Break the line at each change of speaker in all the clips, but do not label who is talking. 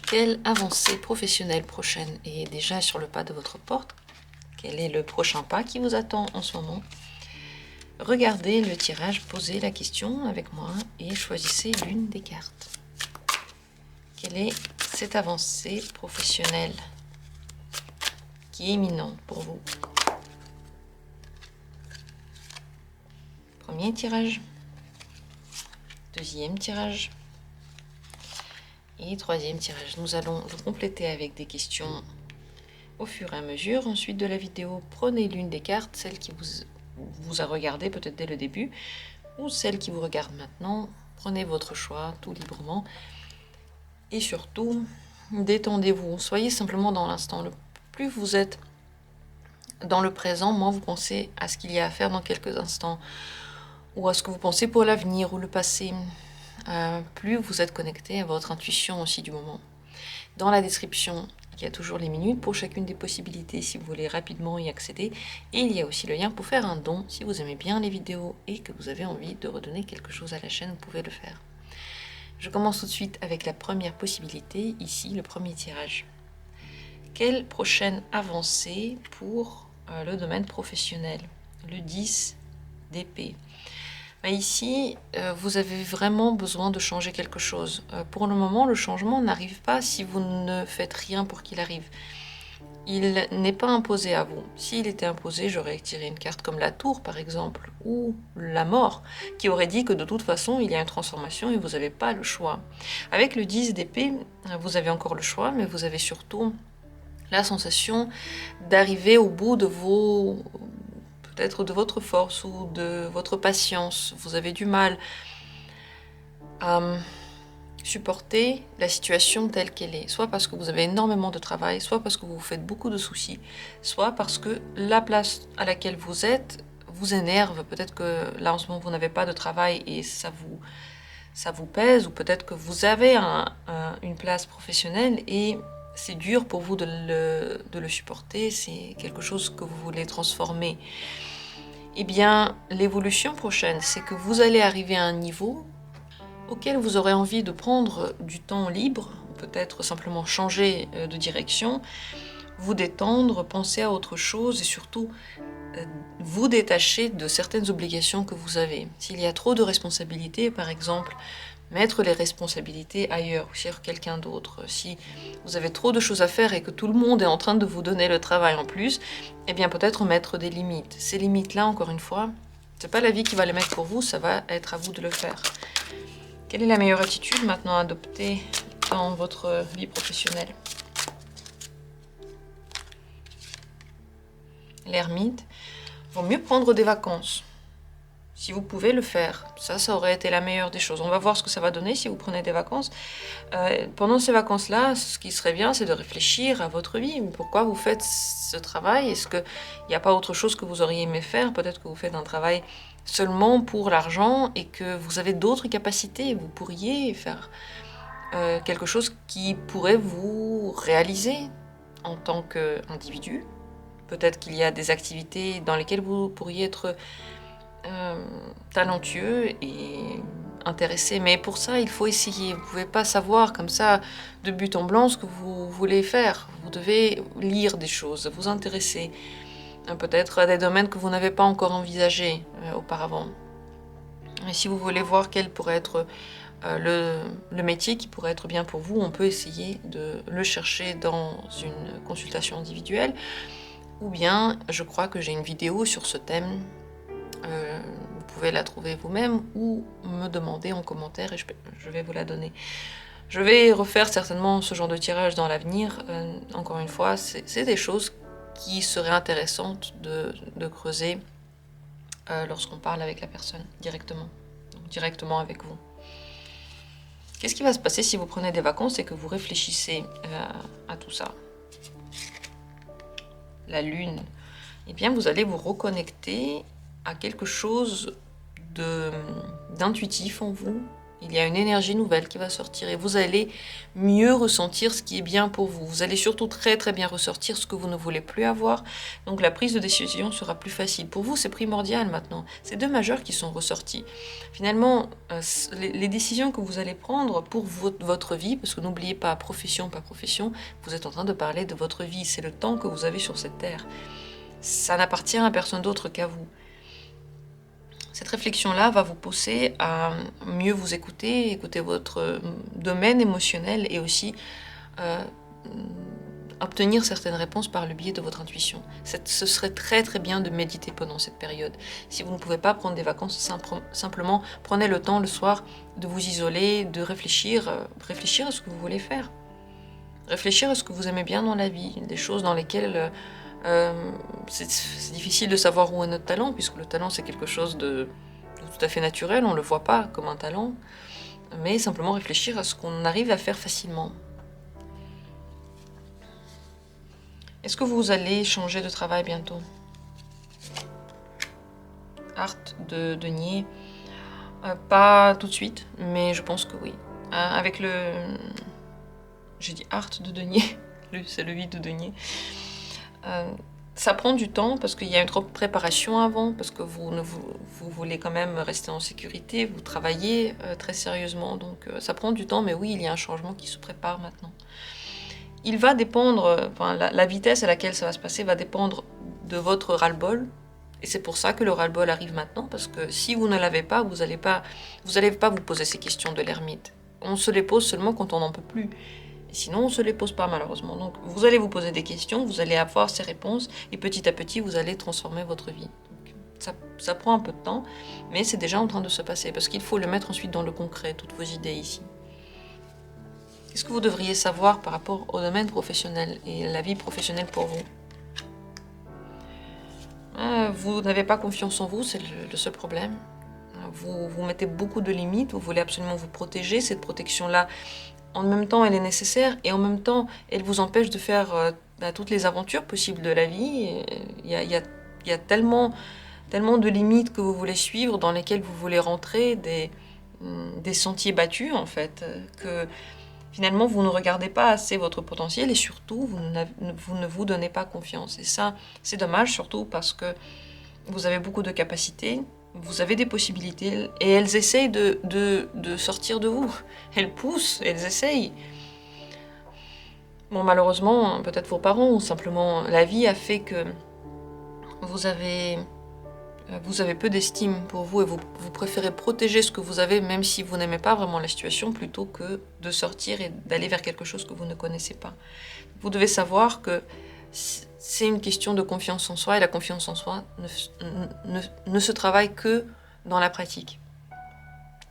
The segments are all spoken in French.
Quelle avancée professionnelle prochaine est déjà sur le pas de votre porte? Quel est le prochain pas qui vous attend en ce moment? Regardez le tirage, posez la question avec moi et choisissez l'une des cartes. Quelle est cette avancée professionnelle qui est imminente pour vous? Premier tirage, deuxième tirage et troisième tirage. Nous allons le compléter avec des questions au fur et à mesure. Ensuite de la vidéo, prenez l'une des cartes, celle qui vous a regardé peut-être dès le début, ou celle qui vous regarde maintenant. Prenez votre choix tout librement. Et surtout, détendez-vous. Soyez simplement dans l'instant. Le plus vous êtes dans le présent, moins vous pensez à ce qu'il y a à faire dans quelques instants, ou à ce que vous pensez pour l'avenir ou le passé. Plus vous êtes connecté à votre intuition aussi du moment. Dans la description, il y a toujours les minutes pour chacune des possibilités si vous voulez rapidement y accéder. Et il y a aussi le lien pour faire un don si vous aimez bien les vidéos et que vous avez envie de redonner quelque chose à la chaîne, vous pouvez le faire. Je commence tout de suite avec la première possibilité, ici le premier tirage. Quelle prochaine avancée pour le domaine professionnel? Le 10 d'épée. Ici, vous avez vraiment besoin de changer quelque chose. Pour le moment, le changement n'arrive pas si vous ne faites rien pour qu'il arrive. Il n'est pas imposé à vous. S'il était imposé, j'aurais tiré une carte comme la tour, par exemple, ou la mort, qui aurait dit que de toute façon, il y a une transformation et vous n'avez pas le choix. Avec le 10 d'épée, vous avez encore le choix, mais vous avez surtout la sensation d'arriver au bout de vos... peut-être de votre force ou de votre patience. Vous avez du mal à supporter la situation telle qu'elle est, soit parce que vous avez énormément de travail, soit parce que vous vous faites beaucoup de soucis, soit parce que la place à laquelle vous êtes vous énerve. Peut-être que là en ce moment vous n'avez pas de travail et ça vous pèse, ou peut-être que vous avez une place professionnelle et c'est dur pour vous de le supporter, c'est quelque chose que vous voulez transformer. Eh bien, l'évolution prochaine, c'est que vous allez arriver à un niveau auquel vous aurez envie de prendre du temps libre, peut-être simplement changer de direction, vous détendre, penser à autre chose et surtout vous détacher de certaines obligations que vous avez. S'il y a trop de responsabilités, par exemple, mettre les responsabilités ailleurs, sur quelqu'un d'autre. Si vous avez trop de choses à faire et que tout le monde est en train de vous donner le travail en plus, eh bien peut-être mettre des limites. Ces limites-là, encore une fois, c'est pas la vie qui va les mettre pour vous, ça va être à vous de le faire. Quelle est la meilleure attitude maintenant à adopter dans votre vie professionnelle? L'ermite. Vaut mieux prendre des vacances. Si vous pouvez le faire, ça aurait été la meilleure des choses. On va voir ce que ça va donner si vous prenez des vacances. Pendant ces vacances-là, ce qui serait bien, c'est de réfléchir à votre vie. Pourquoi vous faites ce travail? Est-ce qu'il n'y a pas autre chose que vous auriez aimé faire? Peut-être que vous faites un travail seulement pour l'argent et que vous avez d'autres capacités. Vous pourriez faire quelque chose qui pourrait vous réaliser en tant qu'individu. Peut-être qu'il y a des activités dans lesquelles vous pourriez être talentueux et intéressé, mais pour ça il faut essayer. Vous ne pouvez pas savoir comme ça de but en blanc ce que vous voulez faire. Vous devez lire des choses, vous intéresser peut-être à des domaines que vous n'avez pas encore envisagés auparavant. Et si vous voulez voir quel pourrait être le métier qui pourrait être bien pour vous, on peut essayer de le chercher dans une consultation individuelle, ou bien je crois que j'ai une vidéo sur ce thème. Vous pouvez la trouver vous-même ou me demander en commentaire et je vais vous la donner. Je vais refaire certainement ce genre de tirage dans l'avenir. Encore une fois, c'est des choses qui seraient intéressantes de creuser lorsqu'on parle avec la personne directement, donc directement avec vous. Qu'est-ce qui va se passer si vous prenez des vacances et que vous réfléchissez à tout ça? La lune. Eh bien, vous allez vous reconnecter à quelque chose d'intuitif en vous, Il y a une énergie nouvelle qui va sortir et vous allez mieux ressentir ce qui est bien pour vous. Vous allez surtout très très bien ressortir ce que vous ne voulez plus avoir. Donc la prise de décision sera plus facile. Pour vous, c'est primordial maintenant. C'est deux majeurs qui sont ressortis. Finalement, les décisions que vous allez prendre pour votre vie, parce que n'oubliez pas, profession, pas profession, vous êtes en train de parler de votre vie. C'est le temps que vous avez sur cette terre. Ça n'appartient à personne d'autre qu'à vous. Cette réflexion-là va vous pousser à mieux vous écouter, écouter votre domaine émotionnel et aussi obtenir certaines réponses par le biais de votre intuition. Ce serait très très bien de méditer pendant cette période. Si vous ne pouvez pas prendre des vacances, simplement prenez le temps le soir de vous isoler, de réfléchir à ce que vous voulez faire. Réfléchir à ce que vous aimez bien dans la vie, des choses dans lesquelles... c'est difficile de savoir où est notre talent, puisque le talent c'est quelque chose de tout à fait naturel, on ne le voit pas comme un talent, mais simplement réfléchir à ce qu'on arrive à faire facilement. Est-ce que vous allez changer de travail bientôt? Art de denier, pas tout de suite, mais je pense que oui. Avec le... J'ai dit art de denier, c'est le 8 de denier. Ça prend du temps parce qu'il y a une trop préparation avant, parce que vous voulez quand même rester en sécurité, vous travaillez très sérieusement, donc ça prend du temps, mais oui, il y a un changement qui se prépare maintenant. Il va dépendre, la vitesse à laquelle ça va se passer va dépendre de votre ras-le-bol, et c'est pour ça que le ras-le-bol arrive maintenant, parce que si vous ne l'avez pas, vous n'allez pas vous poser ces questions de l'ermite. On se les pose seulement quand on n'en peut plus. Sinon, on ne se les pose pas malheureusement. Donc, vous allez vous poser des questions, vous allez avoir ces réponses, et petit à petit, vous allez transformer votre vie. Donc, ça prend un peu de temps, mais c'est déjà en train de se passer, parce qu'il faut le mettre ensuite dans le concret, toutes vos idées ici. Qu'est-ce que vous devriez savoir par rapport au domaine professionnel et la vie professionnelle pour vous? Vous n'avez pas confiance en vous, c'est le seul problème. Vous mettez beaucoup de limites, vous voulez absolument vous protéger, cette protection-là, en même temps, elle est nécessaire et en même temps, elle vous empêche de faire toutes les aventures possibles de la vie. Il y a tellement de limites que vous voulez suivre, dans lesquelles vous voulez rentrer, des sentiers battus en fait, que finalement vous ne regardez pas assez votre potentiel et surtout vous ne vous donnez pas confiance. Et ça, c'est dommage, surtout parce que vous avez beaucoup de capacités. Vous avez des possibilités et elles essayent de sortir de vous. Elles poussent, elles essayent. Bon, malheureusement, peut-être vos parents ou simplement la vie a fait que vous avez peu d'estime pour vous et vous préférez protéger ce que vous avez même si vous n'aimez pas vraiment la situation plutôt que de sortir et d'aller vers quelque chose que vous ne connaissez pas. Vous devez savoir que c'est une question de confiance en soi et la confiance en soi ne se travaille que dans la pratique.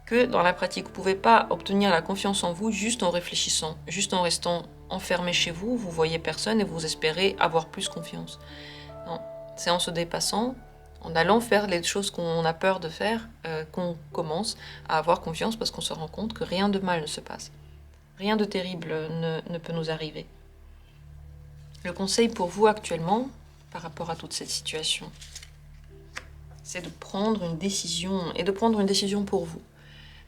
Que dans la pratique. Vous ne pouvez pas obtenir la confiance en vous juste en réfléchissant, juste en restant enfermé chez vous, vous voyez personne et vous espérez avoir plus confiance. Non, c'est en se dépassant, en allant faire les choses qu'on a peur de faire, qu'on commence à avoir confiance parce qu'on se rend compte que rien de mal ne se passe. Rien de terrible ne peut nous arriver. Le conseil pour vous actuellement, par rapport à toute cette situation, c'est de prendre une décision, et de prendre une décision pour vous.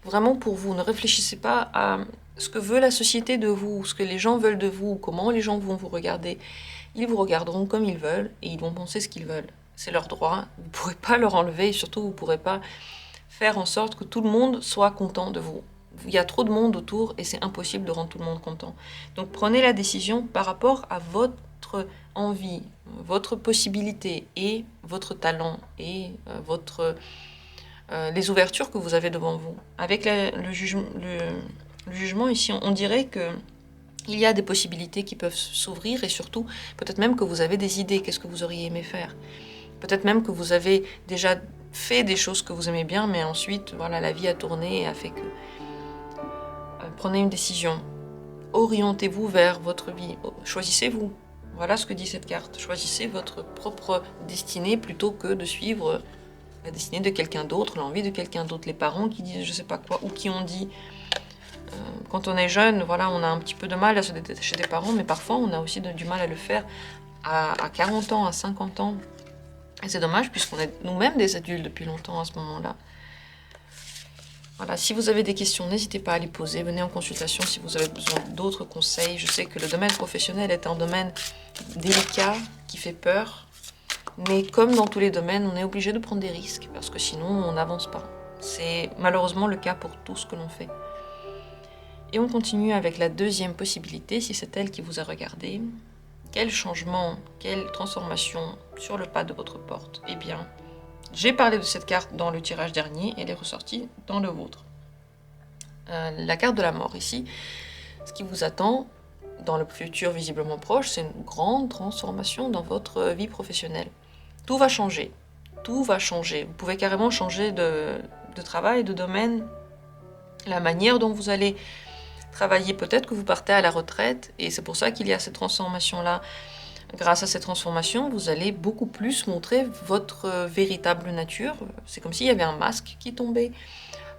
Vraiment pour vous. Ne réfléchissez pas à ce que veut la société de vous, ce que les gens veulent de vous, comment les gens vont vous regarder. Ils vous regarderont comme ils veulent, et ils vont penser ce qu'ils veulent. C'est leur droit, vous ne pourrez pas leur enlever, et surtout vous ne pourrez pas faire en sorte que tout le monde soit content de vous. Il y a trop de monde autour, et c'est impossible de rendre tout le monde content. Donc prenez la décision par rapport à votre envie, votre possibilité et votre talent et les ouvertures que vous avez devant vous. Avec le jugement ici, on dirait que il y a des possibilités qui peuvent s'ouvrir et surtout, peut-être même que vous avez des idées, qu'est-ce que vous auriez aimé faire. Peut-être même que vous avez déjà fait des choses que vous aimez bien, mais ensuite, voilà, la vie a tourné et a fait que... prenez une décision. Orientez-vous vers votre vie. Choisissez-vous. Voilà ce que dit cette carte. Choisissez votre propre destinée plutôt que de suivre la destinée de quelqu'un d'autre, l'envie de quelqu'un d'autre. Les parents qui disent je sais pas quoi, ou qui ont dit... quand on est jeune, voilà, on a un petit peu de mal à se détacher des parents, mais parfois on a aussi du mal à le faire à 40 ans, à 50 ans. Et c'est dommage puisqu'on est nous-mêmes des adultes depuis longtemps à ce moment-là. Voilà, si vous avez des questions, n'hésitez pas à les poser. Venez en consultation si vous avez besoin d'autres conseils. Je sais que le domaine professionnel est un domaine délicat qui fait peur. Mais comme dans tous les domaines, on est obligé de prendre des risques parce que sinon, on n'avance pas. C'est malheureusement le cas pour tout ce que l'on fait. Et on continue avec la deuxième possibilité, si c'est elle qui vous a regardé. Quel changement, quelle transformation sur le pas de votre porte? Eh bien, j'ai parlé de cette carte dans le tirage dernier, elle est ressortie dans le vôtre. La carte de la mort ici, ce qui vous attend dans le futur visiblement proche, c'est une grande transformation dans votre vie professionnelle. Tout va changer, tout va changer. Vous pouvez carrément changer de travail, de domaine, la manière dont vous allez travailler. Peut-être que vous partez à la retraite et c'est pour ça qu'il y a cette transformation-là. Grâce à cette transformation, vous allez beaucoup plus montrer votre véritable nature. C'est comme s'il y avait un masque qui tombait.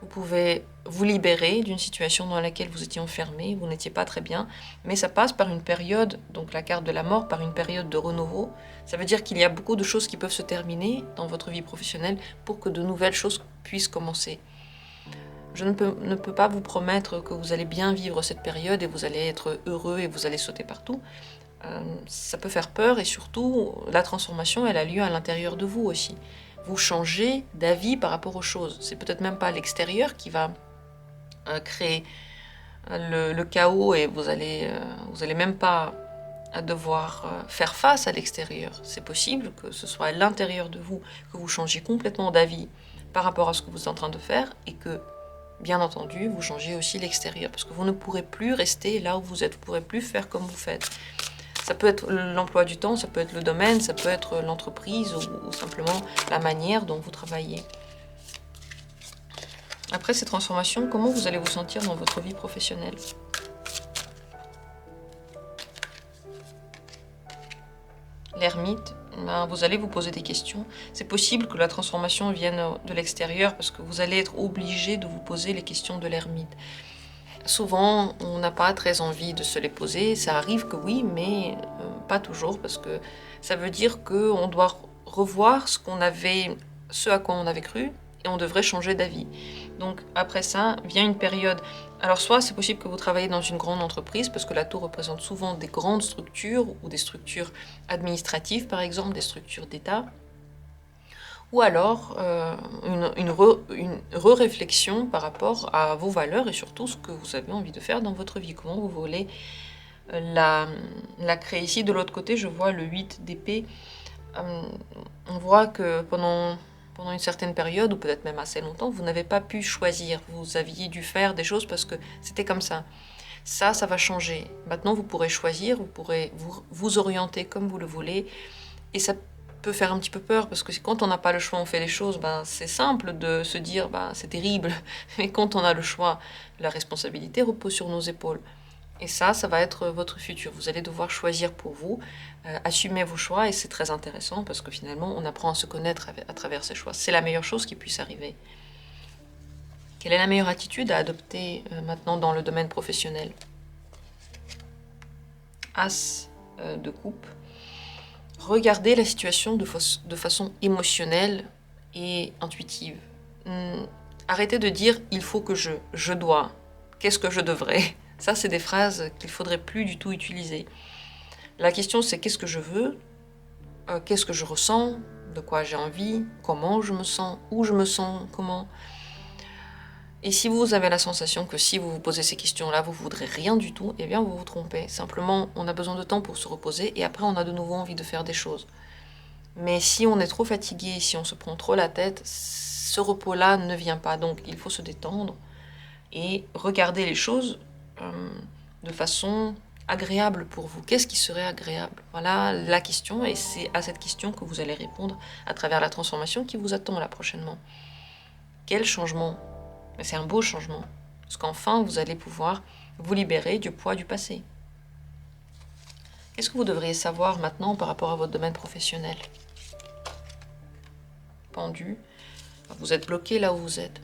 Vous pouvez vous libérer d'une situation dans laquelle vous étiez enfermé, vous n'étiez pas très bien, mais ça passe par une période, donc la carte de la mort, par une période de renouveau. Ça veut dire qu'il y a beaucoup de choses qui peuvent se terminer dans votre vie professionnelle pour que de nouvelles choses puissent commencer. Je ne peux pas vous promettre que vous allez bien vivre cette période et vous allez être heureux et vous allez sauter partout. Ça peut faire peur et surtout, la transformation, elle a lieu à l'intérieur de vous aussi. Vous changez d'avis par rapport aux choses. C'est peut-être même pas l'extérieur qui va créer le chaos et vous allez même pas devoir faire face à l'extérieur. C'est possible que ce soit à l'intérieur de vous que vous changiez complètement d'avis par rapport à ce que vous êtes en train de faire et que, bien entendu, vous changez aussi l'extérieur parce que vous ne pourrez plus rester là où vous êtes, vous ne pourrez plus faire comme vous faites. Ça peut être l'emploi du temps, ça peut être le domaine, ça peut être l'entreprise ou simplement la manière dont vous travaillez. Après ces transformations, comment vous allez vous sentir dans votre vie professionnelle? L'ermite, vous allez vous poser des questions. C'est possible que la transformation vienne de l'extérieur parce que vous allez être obligé de vous poser les questions de l'ermite. Souvent, on n'a pas très envie de se les poser. Ça arrive que oui, mais pas toujours, parce que ça veut dire qu'on doit revoir ce à quoi on avait cru, et on devrait changer d'avis. Donc après ça, vient une période. Alors soit c'est possible que vous travaillez dans une grande entreprise, parce que la tour représente souvent des grandes structures, ou des structures administratives par exemple, des structures d'État. Ou alors une re-réflexion par rapport à vos valeurs et surtout ce que vous avez envie de faire dans votre vie, comment vous voulez la créer. Ici de l'autre côté, je vois le 8 d'épée. On voit que pendant une certaine période, ou peut-être même assez longtemps, vous n'avez pas pu choisir, vous aviez dû faire des choses parce que c'était comme ça. Ça va changer. Maintenant, vous pourrez choisir, vous pourrez vous orienter comme vous le voulez, et ça peut faire un petit peu peur parce que quand on n'a pas le choix, on fait les choses. C'est simple de se dire c'est terrible, mais quand on a le choix, la responsabilité repose sur nos épaules. Et ça va être votre futur. Vous allez devoir choisir pour vous, assumer vos choix, et c'est très intéressant parce que finalement, on apprend à se connaître à travers ces choix. C'est la meilleure chose qui puisse arriver. Quelle est la meilleure attitude à adopter maintenant dans le domaine professionnel? As de coupe. Regardez la situation de façon émotionnelle et intuitive. Arrêtez de dire « il faut que je dois »,« qu'est-ce que je devrais ?» Ça, c'est des phrases qu'il ne faudrait plus du tout utiliser. La question, c'est qu'est-ce que je veux, qu'est-ce que je ressens, de quoi j'ai envie, comment je me sens, où je me sens, comment. Et si vous avez la sensation que si vous vous posez ces questions-là, vous ne voudrez rien du tout, eh bien vous vous trompez. Simplement, on a besoin de temps pour se reposer et après on a de nouveau envie de faire des choses. Mais si on est trop fatigué, si on se prend trop la tête, ce repos-là ne vient pas. Donc il faut se détendre et regarder les choses de façon agréable pour vous. Qu'est-ce qui serait agréable? Voilà la question, et c'est à cette question que vous allez répondre à travers la transformation qui vous attend là prochainement. Quel changement? C'est un beau changement, parce qu'enfin, vous allez pouvoir vous libérer du poids du passé. Qu'est-ce que vous devriez savoir maintenant par rapport à votre domaine professionnel? Pendu, vous êtes bloqué là où vous êtes.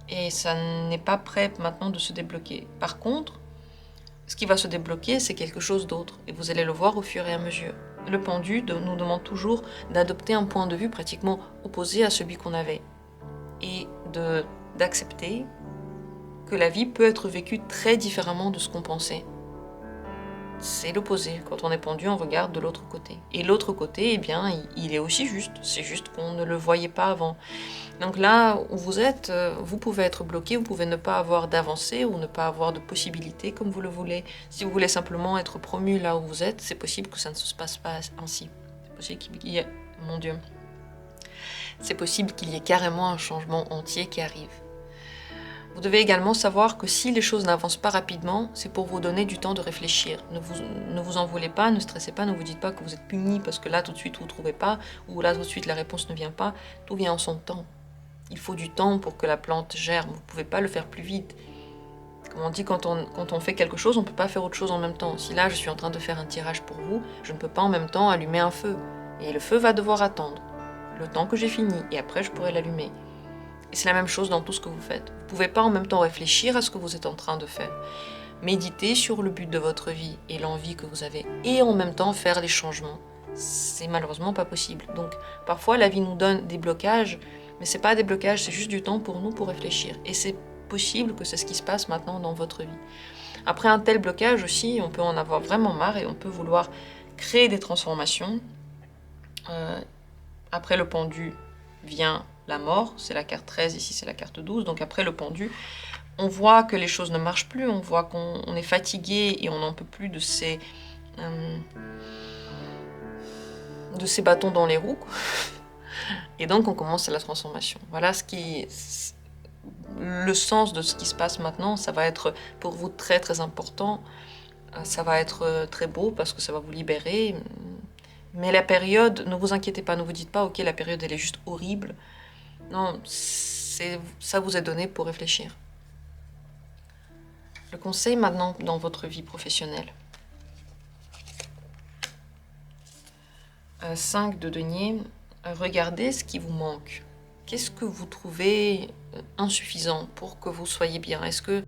Et ça n'est pas prêt maintenant de se débloquer. Par contre, ce qui va se débloquer, c'est quelque chose d'autre, et vous allez le voir au fur et à mesure. Le pendu nous demande toujours d'adopter un point de vue pratiquement opposé à celui qu'on avait, et d'accepter que la vie peut être vécue très différemment de ce qu'on pensait. C'est l'opposé. Quand on est pendu, on regarde de l'autre côté. Et l'autre côté, eh bien, il est aussi juste. C'est juste qu'on ne le voyait pas avant. Donc là où vous êtes, vous pouvez être bloqué, vous pouvez ne pas avoir d'avancée ou ne pas avoir de possibilité comme vous le voulez. Si vous voulez simplement être promu là où vous êtes, c'est possible que ça ne se passe pas ainsi. C'est possible qu'il y ait... Mon Dieu. C'est possible qu'il y ait carrément un changement entier qui arrive. Vous devez également savoir que si les choses n'avancent pas rapidement, c'est pour vous donner du temps de réfléchir. Ne vous en voulez pas, ne stressez pas, ne vous dites pas que vous êtes puni parce que là tout de suite vous ne trouvez pas, ou là tout de suite la réponse ne vient pas. Tout vient en son temps. Il faut du temps pour que la plante germe, vous ne pouvez pas le faire plus vite. Comme on dit, quand on fait quelque chose, on ne peut pas faire autre chose en même temps. Si là je suis en train de faire un tirage pour vous, je ne peux pas en même temps allumer un feu. Et le feu va devoir attendre le temps que j'ai fini, et après je pourrai l'allumer. Et c'est la même chose dans tout ce que vous faites. Vous ne pouvez pas en même temps réfléchir à ce que vous êtes en train de faire, méditer sur le but de votre vie et l'envie que vous avez, et en même temps faire les changements. C'est malheureusement pas possible. Donc parfois la vie nous donne des blocages, mais c'est pas des blocages, c'est juste du temps pour nous pour réfléchir. Et c'est possible que c'est ce qui se passe maintenant dans votre vie. Après un tel blocage aussi, on peut en avoir vraiment marre et on peut vouloir créer des transformations. Après le pendu vient la mort, c'est la carte 13, ici c'est la carte 12, donc après le pendu, on voit que les choses ne marchent plus, on voit qu'on est fatigué et on n'en peut plus de ces bâtons dans les roues, quoi. Et donc on commence la transformation. Voilà le sens de ce qui se passe maintenant. Ça va être pour vous très très important, ça va être très beau parce que ça va vous libérer, mais la période, ne vous inquiétez pas, ne vous dites pas ok la période elle est juste horrible. Non, ça vous est donné pour réfléchir. Le conseil maintenant dans votre vie professionnelle. 5 de denier, regardez ce qui vous manque. Qu'est-ce que vous trouvez insuffisant pour que vous soyez bien? Est-ce que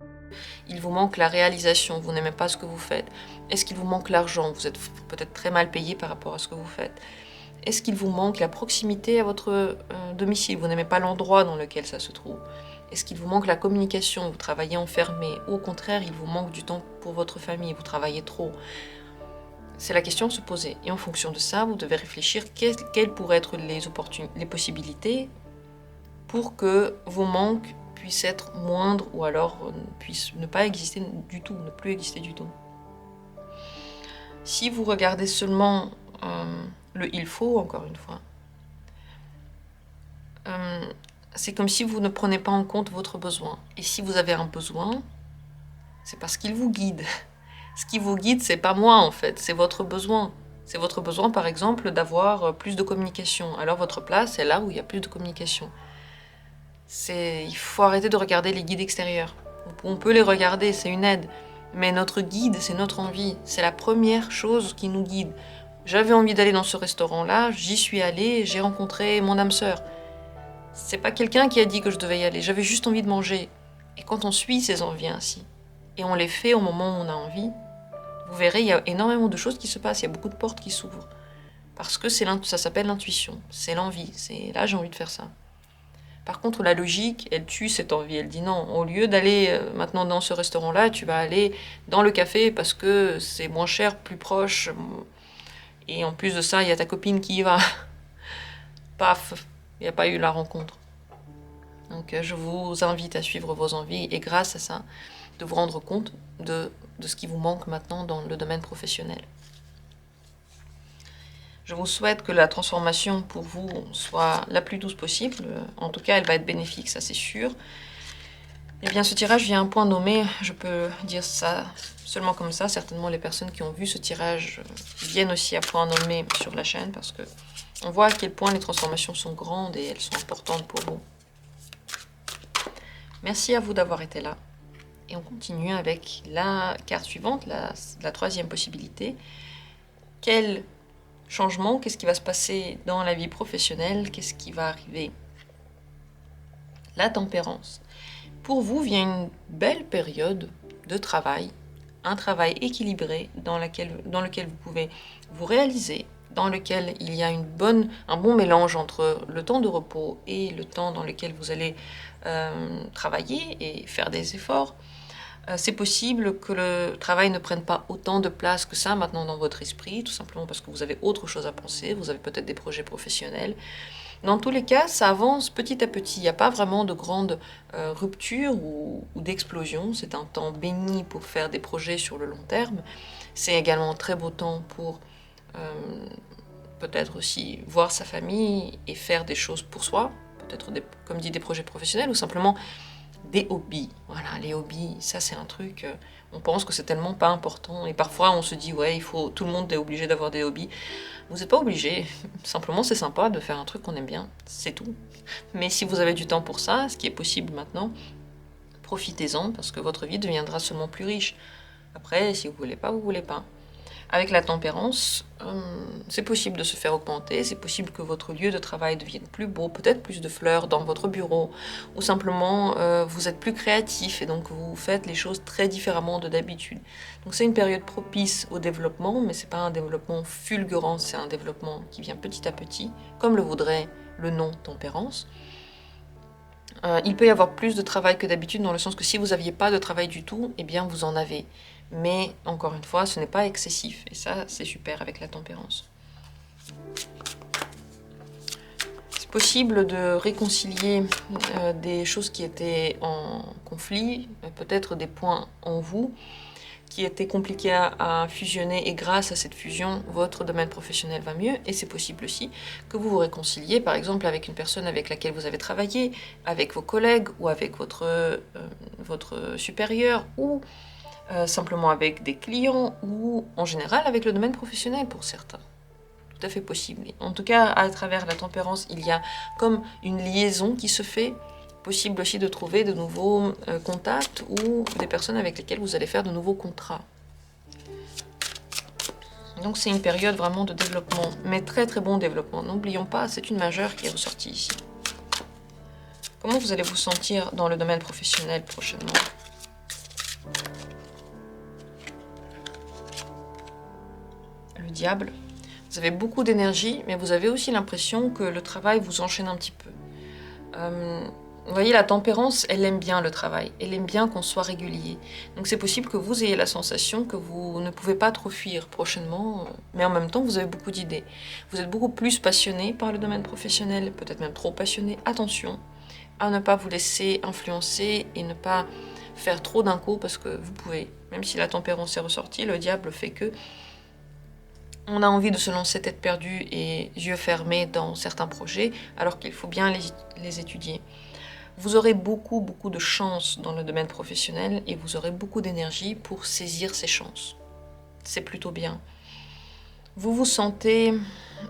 il vous manque la réalisation, vous n'aimez pas ce que vous faites? Est-ce qu'il vous manque l'argent? Vous êtes peut-être très mal payé par rapport à ce que vous faites. Est-ce qu'il vous manque la proximité à votre domicile? Vous n'aimez pas l'endroit dans lequel ça se trouve. Est-ce qu'il vous manque la communication? Vous travaillez enfermé. Ou au contraire, il vous manque du temps pour votre famille, vous travaillez trop. C'est la question de se poser. Et en fonction de ça, vous devez réfléchir quelles pourraient être les possibilités pour que vos manques puissent être moindres ou alors puissent ne pas exister du tout, ne plus exister du tout. Si vous regardez seulement le il faut, encore une fois, c'est comme si vous ne prenez pas en compte votre besoin. Et si vous avez un besoin, c'est parce qu'il vous guide. Ce qui vous guide, c'est pas moi en fait, c'est votre besoin. C'est votre besoin par exemple d'avoir plus de communication. Alors votre place est là où il y a plus de communication. Il faut arrêter de regarder les guides extérieurs. On peut les regarder, c'est une aide. Mais notre guide, c'est notre envie. C'est la première chose qui nous guide. J'avais envie d'aller dans ce restaurant-là, j'y suis allée, j'ai rencontré mon âme sœur. C'est pas quelqu'un qui a dit que je devais y aller, j'avais juste envie de manger. Et quand on suit ses envies ainsi, et on les fait au moment où on a envie, vous verrez, il y a énormément de choses qui se passent, il y a beaucoup de portes qui s'ouvrent. Parce que ça s'appelle l'intuition, c'est l'envie, c'est là j'ai envie de faire ça. Par contre, la logique, elle tue cette envie, elle dit non, au lieu d'aller maintenant dans ce restaurant-là, tu vas aller dans le café parce que c'est moins cher, plus proche, et en plus de ça, il y a ta copine qui y va. Paf, il n'y a pas eu la rencontre. Donc je vous invite à suivre vos envies et grâce à ça, de vous rendre compte de ce qui vous manque maintenant dans le domaine professionnel. Je vous souhaite que la transformation pour vous soit la plus douce possible. En tout cas, elle va être bénéfique, ça c'est sûr. Eh bien, ce tirage vient à un point nommé. Je peux dire ça seulement comme ça. Certainement, les personnes qui ont vu ce tirage viennent aussi à point nommé sur la chaîne parce que on voit à quel point les transformations sont grandes et elles sont importantes pour vous. Merci à vous d'avoir été là. Et on continue avec la carte suivante, la troisième possibilité. Quel changement, qu'est-ce qui va se passer dans la vie professionnelle, qu'est-ce qui va arriver? La tempérance. Pour vous vient une belle période de travail, un travail équilibré dans lequel vous pouvez vous réaliser, dans lequel il y a un bon mélange entre le temps de repos et le temps dans lequel vous allez travailler et faire des efforts, c'est possible que le travail ne prenne pas autant de place que ça maintenant dans votre esprit, tout simplement parce que vous avez autre chose à penser, vous avez peut-être des projets professionnels. Dans tous les cas, ça avance petit à petit. Il n'y a pas vraiment de grande rupture ou d'explosion. C'est un temps béni pour faire des projets sur le long terme. C'est également un très beau temps pour peut-être aussi voir sa famille et faire des choses pour soi. Peut-être, comme dit, des projets professionnels ou simplement des hobbies. Voilà, les hobbies, ça c'est un truc, on pense que c'est tellement pas important. Et parfois on se dit, ouais, tout le monde est obligé d'avoir des hobbies. Vous n'êtes pas obligé, simplement c'est sympa de faire un truc qu'on aime bien, c'est tout. Mais si vous avez du temps pour ça, ce qui est possible maintenant, profitez-en parce que votre vie deviendra seulement plus riche. Après, si vous voulez pas, vous voulez pas. Avec la tempérance, c'est possible de se faire augmenter, c'est possible que votre lieu de travail devienne plus beau, peut-être plus de fleurs dans votre bureau, ou simplement vous êtes plus créatif et donc vous faites les choses très différemment de d'habitude. Donc c'est une période propice au développement, mais c'est pas un développement fulgurant, c'est un développement qui vient petit à petit, comme le voudrait le nom tempérance. Il peut y avoir plus de travail que d'habitude dans le sens que si vous n'aviez pas de travail du tout, eh bien vous en avez. Mais encore une fois, ce n'est pas excessif. Et ça, c'est super avec la tempérance. C'est possible de réconcilier des choses qui étaient en conflit, peut-être des points en vous, qui étaient compliqués à fusionner. Et grâce à cette fusion, votre domaine professionnel va mieux. Et c'est possible aussi que vous vous réconciliez, par exemple, avec une personne avec laquelle vous avez travaillé, avec vos collègues ou avec votre supérieur ou simplement avec des clients ou en général avec le domaine professionnel pour certains. Tout à fait possible. En tout cas, à travers la tempérance, il y a comme une liaison qui se fait. Possible aussi de trouver de nouveaux contacts ou des personnes avec lesquelles vous allez faire de nouveaux contrats. Donc c'est une période vraiment de développement, mais très très bon développement. N'oublions pas, c'est une majeure qui est ressortie ici. Comment vous allez vous sentir dans le domaine professionnel prochainement ? Le diable. Vous avez beaucoup d'énergie, mais vous avez aussi l'impression que le travail vous enchaîne un petit peu. Vous voyez, la tempérance, elle aime bien le travail. Elle aime bien qu'on soit régulier. Donc c'est possible que vous ayez la sensation que vous ne pouvez pas trop fuir prochainement, mais en même temps, vous avez beaucoup d'idées. Vous êtes beaucoup plus passionné par le domaine professionnel, peut-être même trop passionné. Attention à ne pas vous laisser influencer et ne pas faire trop d'un coup, parce que vous pouvez. Même si la tempérance est ressortie, le diable fait que on a envie de se lancer tête perdue et yeux fermés dans certains projets, alors qu'il faut bien les étudier. Vous aurez beaucoup de chance dans le domaine professionnel et vous aurez beaucoup d'énergie pour saisir ces chances. C'est plutôt bien. Vous vous sentez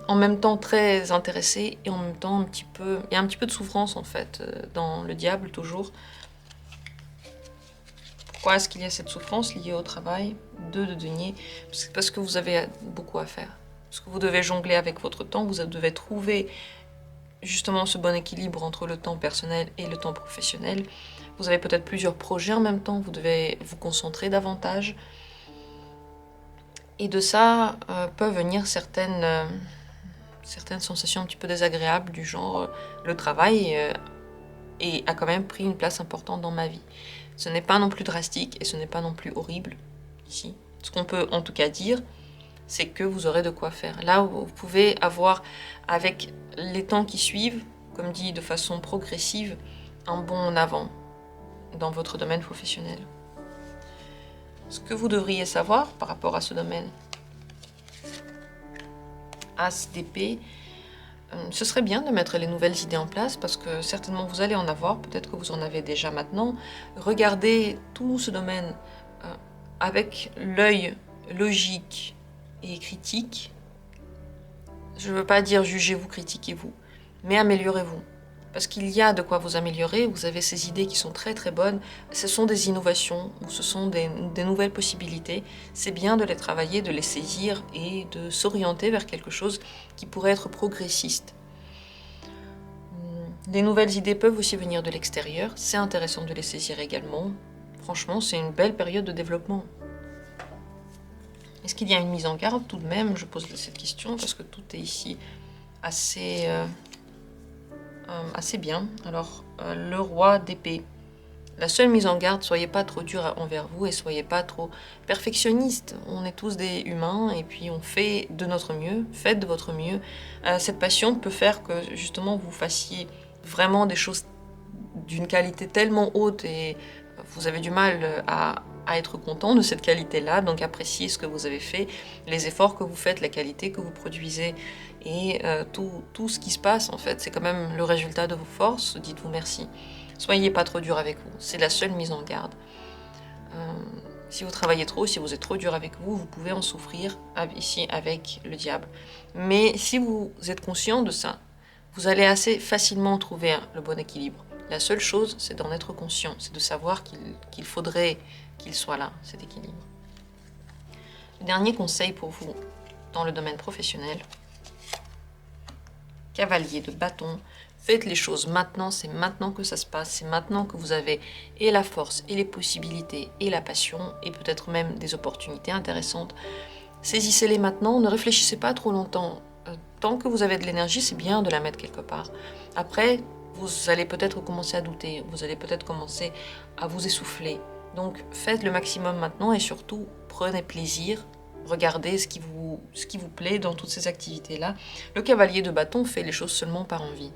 en même temps très intéressé et en même temps il y a un petit peu de souffrance en fait dans le diable toujours. Pourquoi est-ce qu'il y a cette souffrance liée au travail? 2 de denier, parce que vous avez beaucoup à faire. Parce que vous devez jongler avec votre temps, vous devez trouver justement ce bon équilibre entre le temps personnel et le temps professionnel. Vous avez peut-être plusieurs projets en même temps, vous devez vous concentrer davantage. Et de ça peuvent venir certaines sensations un petit peu désagréables du genre le travail a quand même pris une place importante dans ma vie. Ce n'est pas non plus drastique et ce n'est pas non plus horrible ici. Ce qu'on peut en tout cas dire, c'est que vous aurez de quoi faire. Là, vous pouvez avoir, avec les temps qui suivent, comme dit de façon progressive, un bond en avant dans votre domaine professionnel. Ce que vous devriez savoir par rapport à ce domaine, As d'épée, ce serait bien de mettre les nouvelles idées en place parce que certainement vous allez en avoir, peut-être que vous en avez déjà maintenant. Regardez tout ce domaine avec l'œil logique et critique. Je ne veux pas dire jugez-vous, critiquez-vous, mais améliorez-vous. Parce qu'il y a de quoi vous améliorer, vous avez ces idées qui sont très très bonnes, ce sont des innovations, ou ce sont des nouvelles possibilités. C'est bien de les travailler, de les saisir et de s'orienter vers quelque chose qui pourrait être progressiste. Les nouvelles idées peuvent aussi venir de l'extérieur, c'est intéressant de les saisir également. Franchement, c'est une belle période de développement. Et Est-ce qu'il y a une mise en garde tout de même? Je pose cette question parce que tout est ici assez, assez bien. Alors, le roi d'épée. La seule mise en garde, soyez pas trop dur envers vous et soyez pas trop perfectionniste. On est tous des humains et puis on fait de notre mieux, faites de votre mieux. Cette passion peut faire que justement vous fassiez vraiment des choses d'une qualité tellement haute et vous avez du mal à être content de cette qualité-là, donc appréciez ce que vous avez fait, les efforts que vous faites, la qualité que vous produisez et tout ce qui se passe en fait, c'est quand même le résultat de vos forces, dites-vous merci. Soyez pas trop dur avec vous, c'est la seule mise en garde. Si vous travaillez trop, si vous êtes trop dur avec vous, vous pouvez en souffrir ici avec le diable. Mais si vous êtes conscient de ça, vous allez assez facilement trouver le bon équilibre. La seule chose, c'est d'en être conscient, c'est de savoir qu'il faudrait qu'il soit là, cet équilibre. Le dernier conseil pour vous dans le domaine professionnel, cavalier de bâton, faites les choses maintenant, c'est maintenant que ça se passe, c'est maintenant que vous avez et la force, et les possibilités, et la passion, et peut-être même des opportunités intéressantes. Saisissez-les maintenant, ne réfléchissez pas trop longtemps. Tant que vous avez de l'énergie, c'est bien de la mettre quelque part. Après, vous allez peut-être commencer à douter, vous allez peut-être commencer à vous essouffler. Donc faites le maximum maintenant et surtout prenez plaisir. Regardez ce qui vous plaît dans toutes ces activités-là. Le cavalier de bâton fait les choses seulement par envie.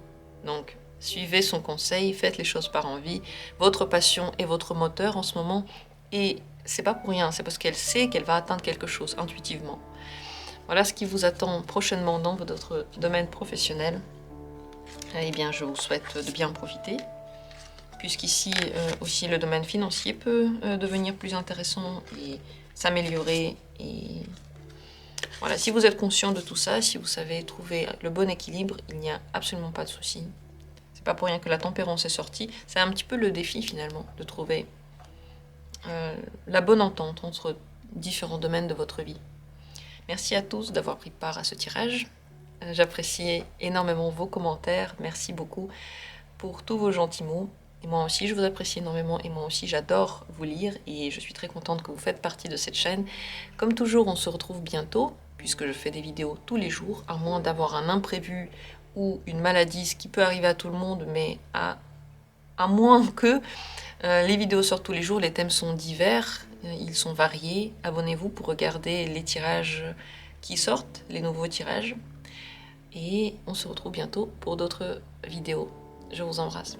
Donc suivez son conseil, faites les choses par envie. Votre passion est votre moteur en ce moment et c'est pas pour rien, c'est parce qu'elle sait qu'elle va atteindre quelque chose intuitivement. Voilà ce qui vous attend prochainement dans votre domaine professionnel. Eh bien, je vous souhaite de bien en profiter, puisqu'ici aussi le domaine financier peut devenir plus intéressant et s'améliorer. Et voilà, si vous êtes conscient de tout ça, si vous savez trouver le bon équilibre, il n'y a absolument pas de souci. C'est pas pour rien que la tempérance est sortie. C'est un petit peu le défi finalement, de trouver la bonne entente entre différents domaines de votre vie. Merci à tous d'avoir pris part à ce tirage. J'apprécie énormément vos commentaires. Merci beaucoup pour tous vos gentils mots. Et moi aussi, je vous apprécie énormément et moi aussi, j'adore vous lire et je suis très contente que vous faites partie de cette chaîne. Comme toujours, on se retrouve bientôt puisque je fais des vidéos tous les jours, à moins d'avoir un imprévu ou une maladie, ce qui peut arriver à tout le monde, mais à moins que les vidéos sortent tous les jours, les thèmes sont divers, ils sont variés. Abonnez-vous pour regarder les tirages qui sortent, les nouveaux tirages. Et on se retrouve bientôt pour d'autres vidéos. Je vous embrasse.